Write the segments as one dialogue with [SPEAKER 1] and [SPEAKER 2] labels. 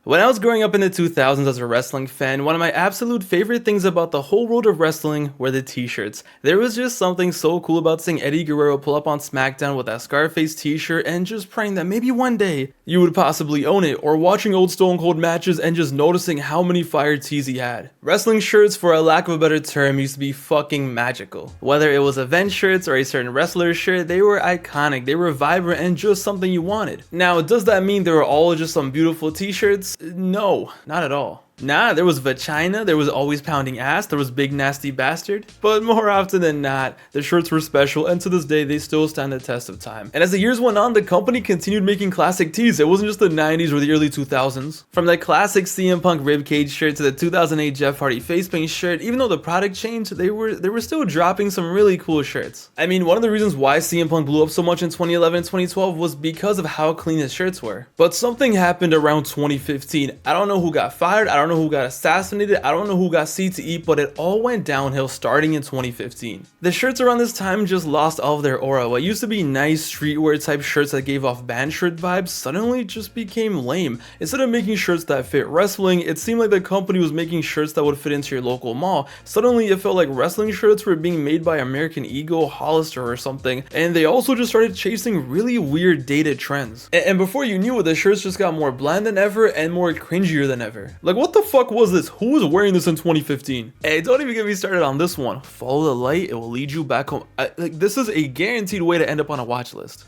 [SPEAKER 1] When I was growing up in the 2000s as a wrestling fan, one of my absolute favorite things about the whole world of wrestling were the t-shirts. There was just something so cool about seeing Eddie Guerrero pull up on SmackDown with that Scarface t-shirt and just praying that maybe one day you would possibly own it, or watching old Stone Cold matches and just noticing how many fire tees he had. Wrestling shirts, for a lack of a better term, used to be fucking magical. Whether it was event shirts or a certain wrestler shirt, they were iconic, they were vibrant, and just something you wanted. Now, does that mean they were all just some beautiful t-shirts? No, not at all. Nah, there was Vagina, there was Always Pounding Ass, there was Big Nasty Bastard, but more often than not, the shirts were special, and to this day, they still stand the test of time. And as the years went on, the company continued making classic tees. It wasn't just the 90s or the early 2000s. From the classic CM Punk ribcage shirt to the 2008 Jeff Hardy face paint shirt, even though the product changed, they were still dropping some really cool shirts. I mean, one of the reasons why CM Punk blew up so much in 2011 and 2012 was because of how clean his shirts were. But something happened around 2015. I don't know who got fired, I don't know who got assassinated, I don't know who got CTE, but it all went downhill starting in 2015. The shirts around this time just lost all of their aura. What used to be nice streetwear type shirts that gave off band shirt vibes suddenly just became lame. Instead of making shirts that fit wrestling, it seemed like the company was making shirts that would fit into your local mall. Suddenly it felt like wrestling shirts were being made by American Eagle, Hollister or something, and they also just started chasing really weird dated trends. And before you knew it, the shirts just got more bland than ever and more cringier than ever. Like, what the fuck was this? Who was wearing this in 2015? Hey, don't even get me started on this one. Follow the light, it will lead you back home. This is a guaranteed way to end up on a watch list.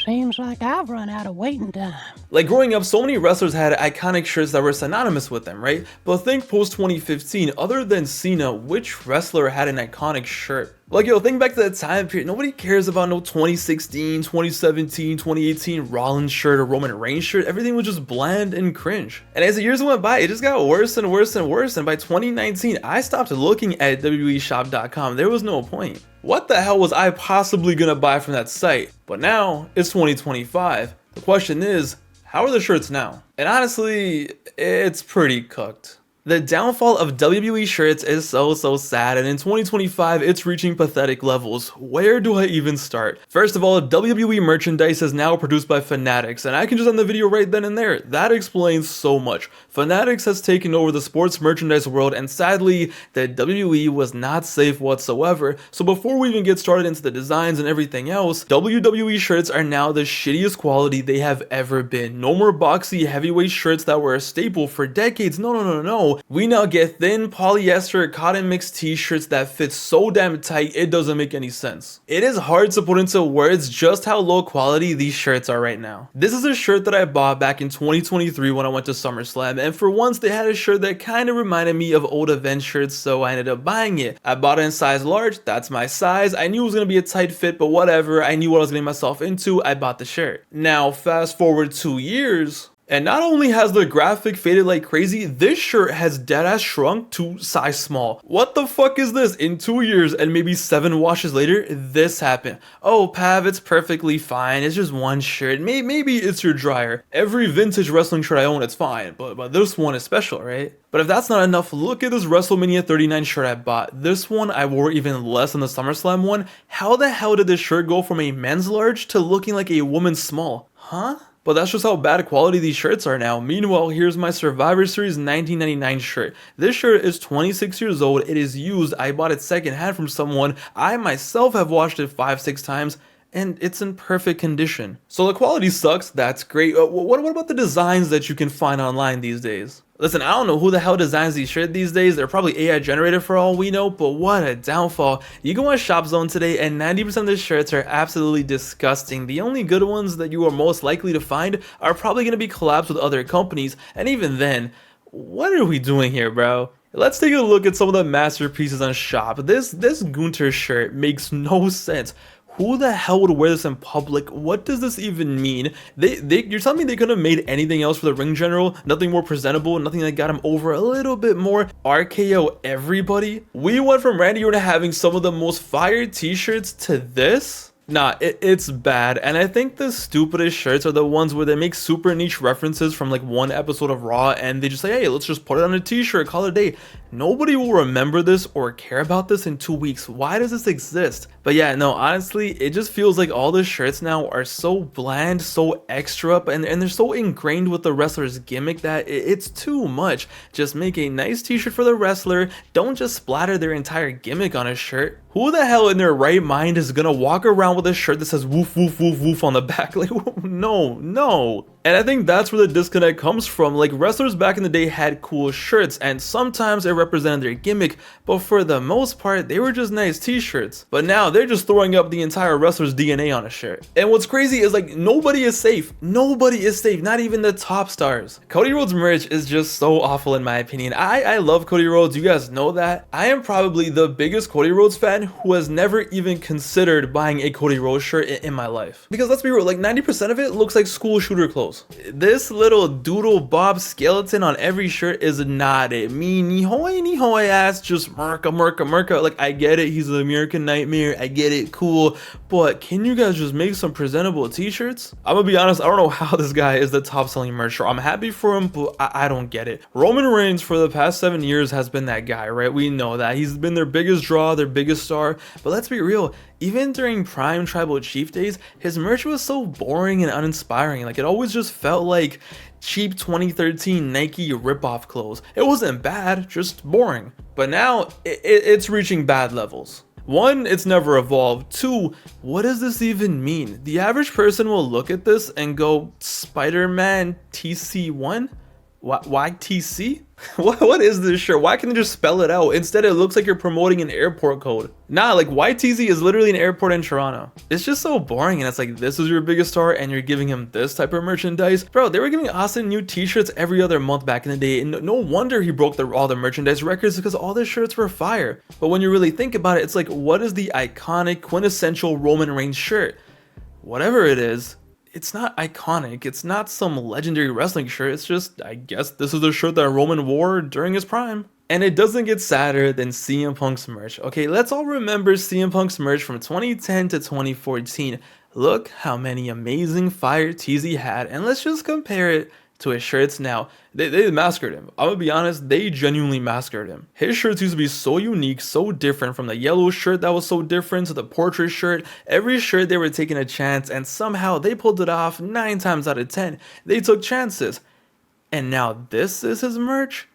[SPEAKER 2] Seems like I've run out of waiting time.
[SPEAKER 1] Like, growing up, so many wrestlers had iconic shirts that were synonymous with them, right? But think post 2015, other than Cena, which wrestler had an iconic shirt? Like, yo, think back to that time period. Nobody cares about no 2016, 2017, 2018 Rollins shirt or Roman Reigns shirt. Everything was just bland and cringe. And as the years went by, it just got worse and worse and worse. And by 2019, I stopped looking at WWEshop.com. There was no point. What the hell was I possibly gonna buy from that site? But now, it's 2025. The question is, how are the shirts now? And honestly, it's pretty cooked. The downfall of WWE Shirts is so sad, and in 2025 it's reaching pathetic levels. Where do I even start? First of all, WWE merchandise is now produced by Fanatics, and I can just end the video right then and there. That explains so much. Fanatics has taken over the sports merchandise world, and sadly, the WWE was not safe whatsoever. So before we even get started into the designs and everything else, WWE Shirts are now the shittiest quality they have ever been. No more boxy heavyweight shirts that were a staple for decades. No. We now get thin polyester cotton mix t-shirts that fit so damn tight it doesn't make any sense. It is hard to put into words just how low quality these shirts are right now. This is a shirt that I bought back in 2023 when I went to SummerSlam, and for once they had a shirt that kind of reminded me of old event shirts, so I ended up buying it. I bought it in size large, that's my size. I knew it was going to be a tight fit, but whatever, I knew what I was getting myself into. I bought the shirt. Now fast forward 2 years, and not only has the graphic faded like crazy, this shirt has deadass shrunk to size small. What the fuck is this? In 2 years and maybe 7 washes later, this happened. Oh, Pav, it's perfectly fine. It's just one shirt. Maybe it's your dryer. Every vintage wrestling shirt I own, it's fine. But this one is special, right? But if that's not enough, look at this WrestleMania 39 shirt I bought. This one I wore even less than the SummerSlam one. How the hell did this shirt go from a men's large to looking like a woman's small? Huh? But that's just how bad quality these shirts are now. Meanwhile, here's my Survivor Series 1999 shirt. This shirt is 26 years old. It is used. I bought it secondhand from someone. I myself have washed it 5-6 times, and it's in perfect condition. So the quality sucks. That's great. What about the designs that you can find online these days? Listen, I don't know who the hell designs these shirts these days. They're probably AI generated for all we know, but what a downfall. You go on Shop Zone today and 90% of the shirts are absolutely disgusting. The only good ones that you are most likely to find are probably going to be collabs with other companies, and even then, what are we doing here, bro? Let's take a look at some of the masterpieces on Shop. This Gunter shirt makes no sense. Who the hell would wear this in public? What does this even mean? You're telling me they could have made anything else for the ring general? Nothing more presentable? Nothing that got him over a little bit more? RKO everybody? We went from Randy Orton having some of the most fire t-shirts to this? Nah, it's bad. And I think the stupidest shirts are the ones where they make super niche references from like one episode of Raw and they just say, hey, let's just put it on a t-shirt, call it a day. Nobody will remember this or care about this in 2 weeks. Why does this exist? But yeah, no, honestly, it just feels like all the shirts now are so bland, so extra, and they're so ingrained with the wrestler's gimmick that it's too much. Just make a nice t-shirt for the wrestler. Don't just splatter their entire gimmick on a shirt. Who the hell in their right mind is gonna walk around with a shirt that says woof woof woof woof on the back? Like, no. And I think that's where the disconnect comes from. Like, wrestlers back in the day had cool shirts and sometimes it represented their gimmick, but for the most part they were just nice t-shirts. But now they're just throwing up the entire wrestler's DNA on a shirt. And what's crazy is like nobody is safe, not even the top stars. Cody Rhodes merch is just so awful in my opinion. I love Cody Rhodes, you guys know that. I am probably the biggest Cody Rhodes fan who has never even considered buying a Cody Rhodes shirt in my life. Because let's be real, like 90% of it looks like school shooter clothes. This little doodle bob skeleton on every shirt is not it. Me nihoy ass, just merca. Like, I get it, he's the American Nightmare, I get it, cool, but can you guys just make some presentable t-shirts? I'm gonna be honest, I don't know how this guy is the top selling merch. I'm happy for him, but I don't get it. Roman Reigns for the past 7 years has been that guy, right? We know that. He's been their biggest draw, their biggest star, but let's be real, even during prime Tribal Chief days, his merch was so boring and uninspiring. Like, it always just felt like cheap 2013 Nike ripoff clothes. It wasn't bad, just boring. But now it's reaching bad levels. One, it's never evolved. Two, what does this even mean? The average person will look at this and go, Spider-Man TC1? Why TC? What is this shirt? Why can't they just spell it out? Instead, it looks like you're promoting an airport code. Nah, like YTZ is literally an airport in Toronto. It's just so boring, and it's like, this is your biggest star and you're giving him this type of merchandise. Bro, they were giving Austin new t-shirts every other month back in the day, and no wonder he broke all the merchandise records because all the shirts were fire. But when you really think about it, it's like, what is the iconic, quintessential Roman Reigns shirt? Whatever it is, it's not iconic, it's not some legendary wrestling shirt, it's just, I guess this is the shirt that Roman wore during his prime. And it doesn't get sadder than CM Punk's merch. Okay, let's all remember CM Punk's merch from 2010 to 2014. Look how many amazing fire tees he had, and let's just compare it to his shirts now. They massacred him. I'm gonna be honest, they genuinely massacred him. His shirts used to be so unique, so different, from the yellow shirt that was so different to the portrait shirt. Every shirt they were taking a chance, and somehow they pulled it off 9 times out of 10. They took chances. And now this is his merch?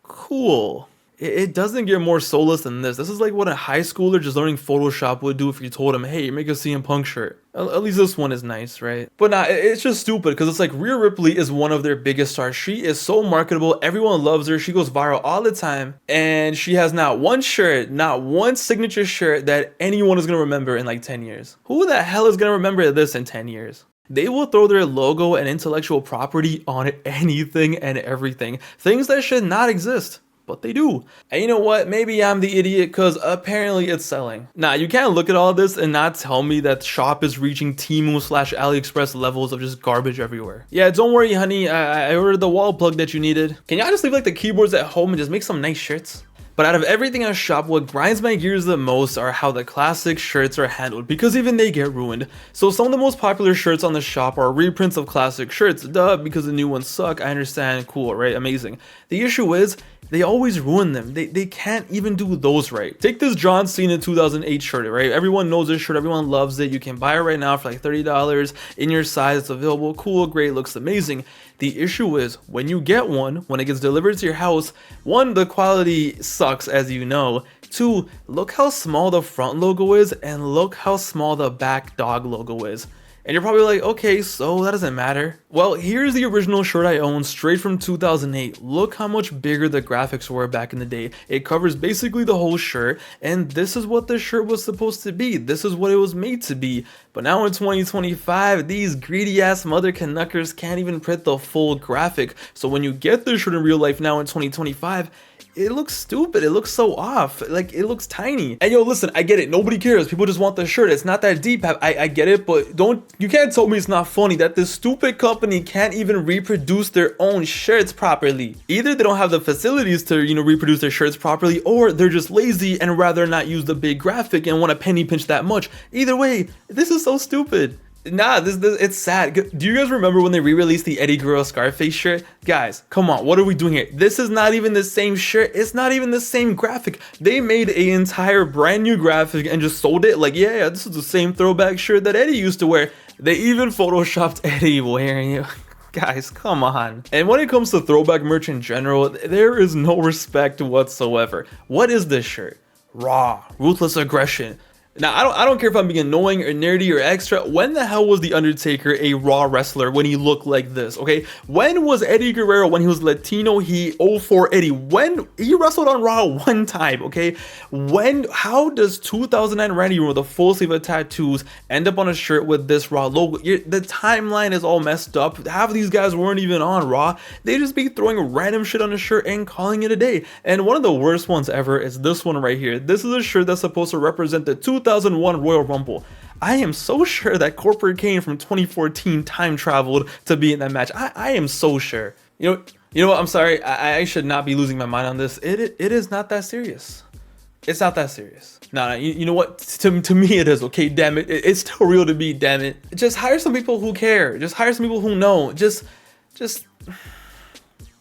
[SPEAKER 1] Cool. It doesn't get more soulless than this. This is like what a high schooler just learning Photoshop would do if you told him, hey, make a CM Punk shirt. At least this one is nice, right? But nah, it's just stupid because it's like Rhea Ripley is one of their biggest stars. She is so marketable. Everyone loves her. She goes viral all the time. And she has not one shirt, not one signature shirt that anyone is going to remember in like 10 years. Who the hell is going to remember this in 10 years? They will throw their logo and intellectual property on anything and everything. Things that should not exist. But they do. And you know what? Maybe I'm the idiot because apparently it's selling. Nah, you can't look at all this and not tell me that shop is reaching Temu/AliExpress levels of just garbage everywhere. Yeah, don't worry, honey. I ordered the wall plug that you needed. Can y'all just leave like the keyboards at home and just make some nice shirts? But out of everything on shop, what grinds my gears the most are how the classic shirts are handled, because even they get ruined. So some of the most popular shirts on the shop are reprints of classic shirts. Duh, because the new ones suck. I understand. Cool, right? Amazing. The issue is, they always ruin them. They can't even do those right. Take this John Cena 2008 shirt, right? Everyone knows this shirt. Everyone loves it. You can buy it right now for like $30 in your size. It's available. Cool, great, looks amazing. The issue is, when you get one, when it gets delivered to your house, one, the quality sucks, as you know. Two, look how small the front logo is, and look how small the back dog logo is. And you're probably like, okay, so that doesn't matter. Well, here's the original shirt I own straight from 2008. Look how much bigger the graphics were back in the day. It covers basically the whole shirt, and this is what the shirt was supposed to be. This is what it was made to be. But now in 2025, these greedy ass mother canuckers can't even print the full graphic. So when you get this shirt in real life now in 2025, it looks stupid. It looks so off. Like, it looks tiny. And yo, listen, I get it. Nobody cares. People just want the shirt. It's not that deep. I get it, but you can't tell me it's not funny that this stupid company can't even reproduce their own shirts properly. Either they don't have the facilities to, reproduce their shirts properly, or they're just lazy and rather not use the big graphic and want to penny pinch that much. Either way, this is so stupid. Nah, this it's sad. Do you guys remember when they re-released the Eddie Guerrero Scarface shirt? Guys, come on, what are we doing here? This is not even the same shirt. It's not even the same graphic. They made an entire brand new graphic and just sold it like, yeah, this is the same throwback shirt that Eddie used to wear. They even photoshopped Eddie wearing it. Guys, come on. And when it comes to throwback merch in general, there is no respect whatsoever. What is this shirt? Raw, ruthless aggression. Now, I don't care if I'm being annoying or nerdy or extra. When the hell was The Undertaker a Raw wrestler when he looked like this, okay? When was Eddie Guerrero, when he was Latino, 04 Eddie? When he wrestled on Raw one time, okay? How does 2009 Randy Orton with a full sleeve of tattoos end up on a shirt with this Raw logo? The timeline is all messed up. Half of these guys weren't even on Raw. They just be throwing random shit on a shirt and calling it a day. And one of the worst ones ever is this one right here. This is a shirt that's supposed to represent the 2001 Royal Rumble. I am so sure that Corporate Kane from 2014 time traveled to be in that match. I am so sure. You know what? I'm sorry. I should not be losing my mind on this. It is not that serious. It's not that serious. No, you know what? To me it is, okay? Damn it. It's still real to me, damn it. Just hire some people who care. Just hire some people who know. Just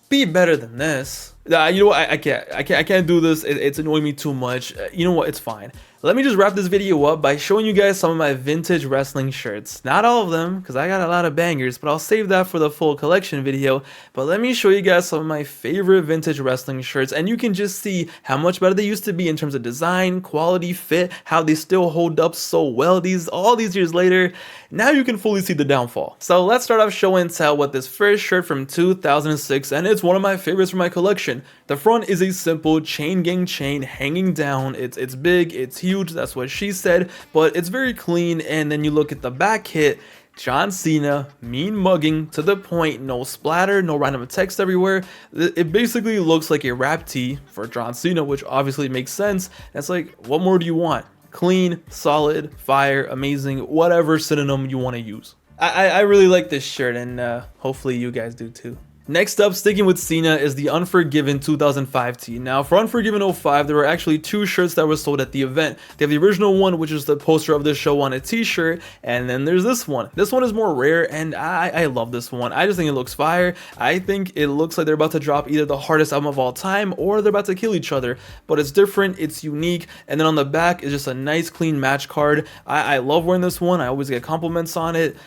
[SPEAKER 1] be better than this. You know what? I can't do this. It's annoying me too much. You know what? It's fine. Let me just wrap this video up by showing you guys some of my vintage wrestling shirts. Not all of them, because I got a lot of bangers, but I'll save that for the full collection video. But let me show you guys some of my favorite vintage wrestling shirts, and you can just see how much better they used to be in terms of design, quality, fit, how they still hold up so well all these years later. Now you can fully see the downfall. So let's start off show and tell with this first shirt from 2006, and it's one of my favorites from my collection. The front is a simple chain gang chain hanging down. It's big, it's huge. That's what she said, but it's very clean. And then you look at the back hit, John Cena, mean mugging to the point, no splatter, no random text everywhere. It basically looks like a rap tee for John Cena, which obviously makes sense. It's like, what more do you want? Clean, solid, fire, amazing, whatever synonym you want to use. I really like this shirt, and hopefully you guys do too. Next up, sticking with Cena, is the Unforgiven 2005 tee. Now, for Unforgiven 05, there were actually two shirts that were sold at the event. They have the original one, which is the poster of the show on a t-shirt, and then there's this one. This one is more rare, and I love this one. I just think it looks fire. I think it looks like they're about to drop either the hardest album of all time, or they're about to kill each other. But it's different, it's unique, and then on the back is just a nice, clean match card. I love wearing this one. I always get compliments on it.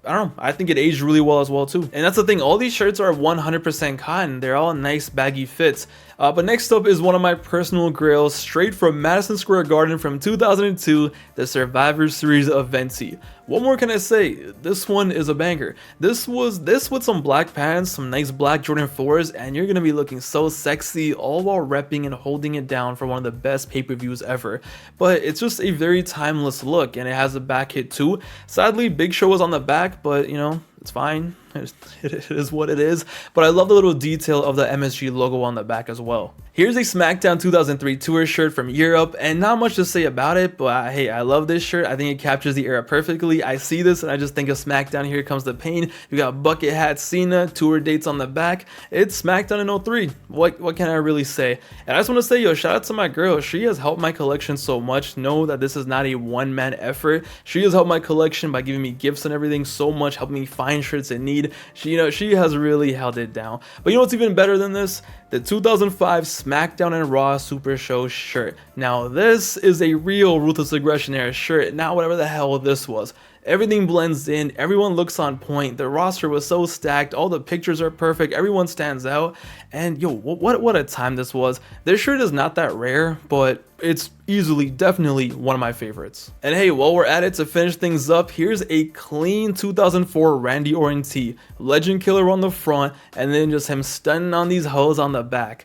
[SPEAKER 1] I don't know, I think it aged really well as well too. And that's the thing, all these shirts are 100% cotton. They're all nice baggy fits. But next up is one of my personal grails, straight from Madison Square Garden from 2002, the Survivor Series event tee. What more can I say? This one is a banger. This with some black pants, some nice black Jordan 4s, and you're gonna be looking so sexy, all while repping and holding it down for one of the best pay-per-views ever. But it's just a very timeless look, and it has a back hit too. Sadly, Big Show was on the back, but you know, it's fine. It is what it is. But I love the little detail of the MSG logo on the back as well. Here's a SmackDown 2003 tour shirt from Europe, and not much to say about it, but hey, I love this shirt. I think it captures the era perfectly. I see this and I just think of SmackDown. Here comes the pain. You got bucket hat Cena, tour dates on the back. It's SmackDown in 03. What can I really say? And I just want to say, yo, shout out to my girl. She has helped my collection so much. Know that this is not a one-man effort. She has helped my collection by giving me gifts and everything so much, helping me find shirts in need. She has really held it down. But you know what's even better than this? The 2005 SmackDown and Raw Super Show shirt. Now this is a real Ruthless Aggression era shirt, not whatever the hell this was. Everything blends in, everyone looks on point, the roster was so stacked, all the pictures are perfect, everyone stands out, and yo, what a time this was. This shirt is not that rare, but it's easily, definitely one of my favorites. And hey, while we're at it, to finish things up, here's a clean 2004 Randy Orton tee, Legend Killer on the front, and then just him stunning on these hoes on the back.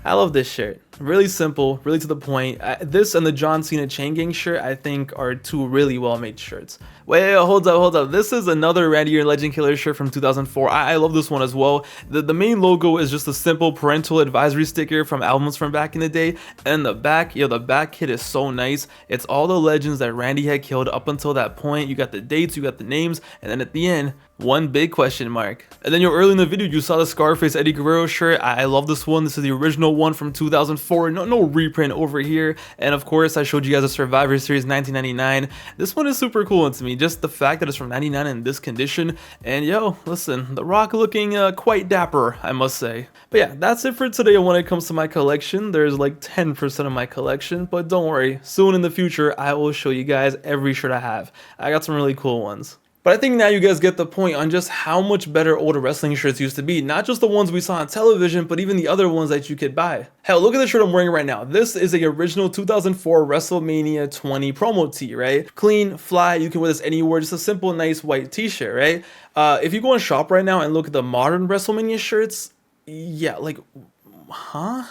[SPEAKER 1] I love this shirt. Really simple, really to the point. This and the John Cena Chain Gang shirt, I think, are two really well-made shirts. Wait, hold up. This is another Randy Orton Legend Killer shirt from 2004. I love this one as well. The main logo is just a simple parental advisory sticker from albums from back in the day. And the back, the back kit is so nice. It's all the legends that Randy had killed up until that point. You got the dates, you got the names, and then at the end, one big question mark. And then early in the video, you saw the Scarface Eddie Guerrero shirt. I love this one. This is the original one from 2004. No reprint over here. And of course, I showed you guys a Survivor Series 1999. This one is super cool to me. Just the fact that it's from 99 in this condition. And listen, The Rock looking quite dapper, I must say. But yeah, that's it for today when it comes to my collection. There's like 10% of my collection, but don't worry. Soon in the future, I will show you guys every shirt I have. I got some really cool ones. But I think now you guys get the point on just how much better older wrestling shirts used to be. Not just the ones we saw on television, but even the other ones that you could buy. Hell, look at the shirt I'm wearing right now. This is a original 2004 WrestleMania 20 promo tee, right? Clean, fly, you can wear this anywhere. Just a simple, nice white t-shirt, right? If you go and shop right now and look at the modern WrestleMania shirts, yeah, like, huh?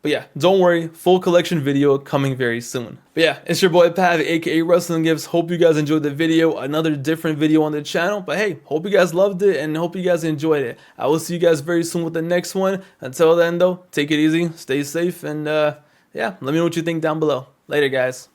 [SPEAKER 1] But yeah, don't worry, full collection video coming very soon. But yeah, it's your boy Pav, aka Wrestling Gifts. Hope you guys enjoyed the video, another different video on the channel. But hey, hope you guys loved it and hope you guys enjoyed it. I will see you guys very soon with the next one. Until then though, take it easy, stay safe, and yeah, let me know what you think down below. Later guys.